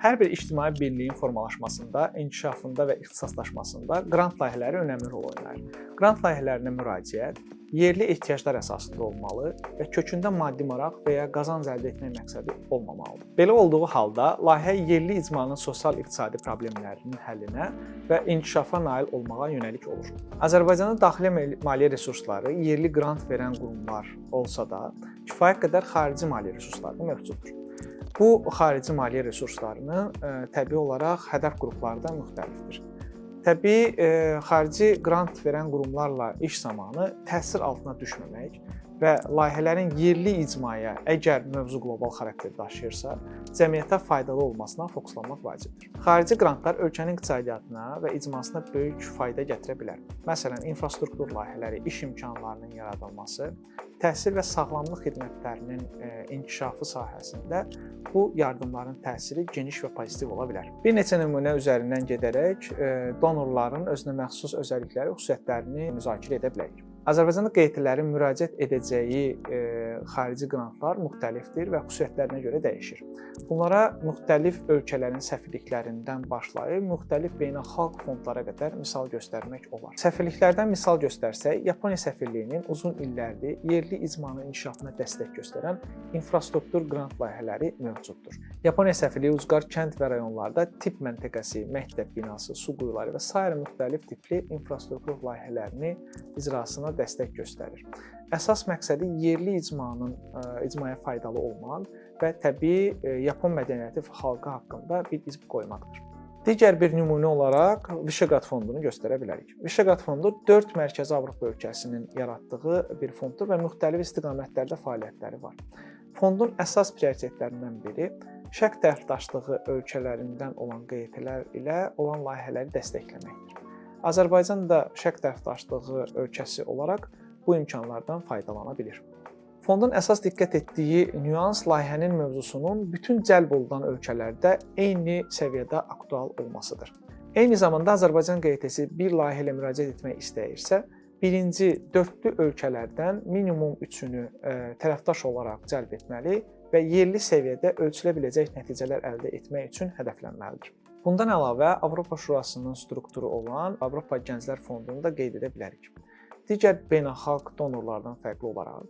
Hər bir ictimai birliyin formalaşmasında, inkişafında və ixtisaslaşmasında qrant layihələri önəmli rol oynayır. Qrant layihələrinə müraciət yerli ehtiyaclar əsasında olmalı və kökündə maddi maraq və ya qazanc əldə etmək məqsədi olmamalıdır. Belə olduğu halda layihə yerli icmanın sosial-iqtisadi problemlərinin həllinə və inkişafa nail olmağa yönəlik olur. Azərbaycanda daxili maliyyə resursları yerli qrant verən qurumlar olsa da, kifayət qədər xarici maliyyə resursları da mövcuddur. Bu xarici maliyyə resurslarının təbii olaraq hədəf qrupları da müxtəlifdir. Təbii, xarici qrant verən qurumlarla iş zamanı təsir altına düşməmək və layihələrin yerli icmaya əgər mövzu qlobal xarakter daşıyırsa, cəmiyyətə faydalı olmasına fokuslanmaq vacibdir. Xarici qrantlar ölkənin iqtisadiyyatına və icmasına böyük fayda gətirə bilər. Məsələn, infrastruktur layihələri, iş imkanlarının yaradılması, təhsil və sağlamlıq xidmətlərinin inkişafı sahəsində bu yardımların təsiri geniş və pozitiv ola bilər. Bir neçə nümunə üzərindən gedərək donorların özünə məxsus özəllikləri, xüsusiyyətlərini müzakirə edə bilərik. Azərbaycanda QT-lərin müraciət edəcəyi xarici qrantlar müxtəlifdir və xüsusiyyətlərinə görə dəyişir. Bunlara müxtəlif ölkələrin səfirliklərindən başlayıb, müxtəlif beynəlxalq fondlara qədər misal göstərmək olar. Səfirliklərdən misal göstərsək, Yaponiya səfirliyinin uzun illərdir yerli icmanın inkişafına dəstək göstərən infrastruktur qrant layihələri mövcuddur. Yaponiya səfirliyi ucqar kənd və rayonlarda tibb məntəqəsi, məktəb binası, su quyuları və sair müxtəlif tipli infrastruktur layihələrini icrasına dəstək göstərir. Əsas məqsədi yerli icmaya faydalı olmaq və təbii Yapon mədəniyyəti və xalqı haqqında bir iz qoymaqdır. Digər bir nümunə olaraq Vişeqrad fondunu göstərə bilərik. Vişeqrad fondu 4 Mərkəzi Avropa ölkəsinin yaratdığı bir fonddur və müxtəlif istiqamətlərdə fəaliyyətləri var. Fondun əsas prioritetlərindən biri şərq tərəfdaşlığı ölkələrindən olan QT-lər ilə olan layihələri dəstəkləməkdir. Azərbaycan da şərq tərəfdaşlığı ölkəsi olaraq bu imkanlardan faydalana bilir. Fondun əsas diqqət etdiyi nüans layihənin mövzusunun bütün cəlb olunan ölkələrdə eyni səviyyədə aktual olmasıdır. Eyni zamanda Azərbaycan QT-si bir layihə ilə müraciət etmək istəyirsə, birinci dördlü ölkələrdən minimum üçünü tərəfdaş olaraq cəlb etməli və yerli səviyyədə ölçülə biləcək nəticələr əldə etmək üçün hədəflənməlidir. Bundan əlavə, Avropa Şurasının strukturu olan Avropa Gənclər Fondunu da qeyd edə bilərik. Digər beynəlxalq donorlardan fərqli olaraq,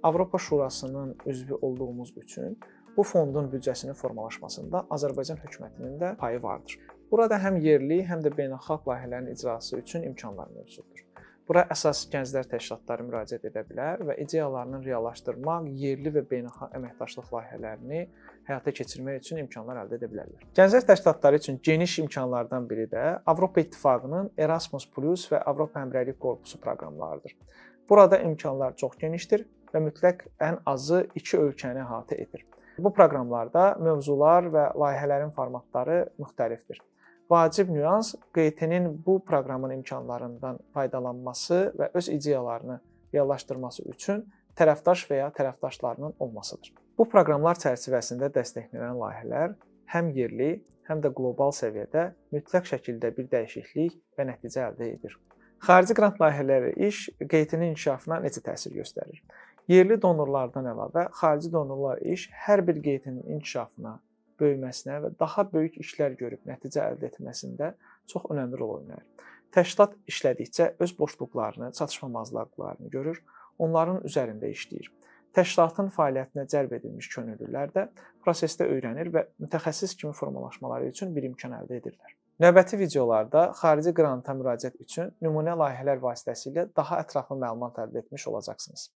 Avropa Şurasının üzvü olduğumuz üçün bu fondun büdcəsinin formalaşmasında Azərbaycan hökumətinin də payı vardır. Burada həm yerli, həm də beynəlxalq layihələrin icrası üçün imkanlar mövcuddur. Bura əsas gənclər təşkilatları müraciət edə bilər və ideyalarını reallaşdırmaq, yerli və beynəlxalq əməkdaşlıq layihələrini həyata keçirmək üçün imkanlar əldə edə bilərlər. Gənclər təşkilatları üçün geniş imkanlardan biri də Avropa İttifaqının Erasmus Plus və Avropa Həmrəylik Korpusu proqramlarıdır. Burada imkanlar çox genişdir və mütləq ən azı 2 ölkəni əhatə edir. Bu proqramlarda mövzular və layihələrin formatları müxtəlifdir. Vacib nüans QT-nin bu proqramın imkanlarından faydalanması və öz ideyalarını reallaşdırması üçün tərəfdaş və ya tərəfdaşlarının olmasıdır. Bu proqramlar çərçivəsində dəstəklənən layihələr həm yerli, həm də qlobal səviyyədə mütləq şəkildə bir dəyişiklik və nəticə əldə edir. Xarici qrant layihələri iş QT-nin inkişafına necə təsir göstərir? Yerli donorlardan əlavə xarici donorlar iş hər bir QT-nin inkişafına, böyüməsinə və daha böyük işlər görüb nəticə əldə etməsində çox önəmli rol oynayır. Təşkilat işlədikcə öz boşluqlarını, çatışmamazlıqlarını görür, onların üzərində işləyir. Təşkilatın fəaliyyətinə cəlb edilmiş könüllülər də prosesdə öyrənir və mütəxəssis kimi formalaşmaları üçün bir imkan əldə edirlər. Növbəti videolarda xarici qranta müraciət üçün nümunə layihələr vasitəsilə daha ətraflı məlumat əldə etmiş olacaqsınız.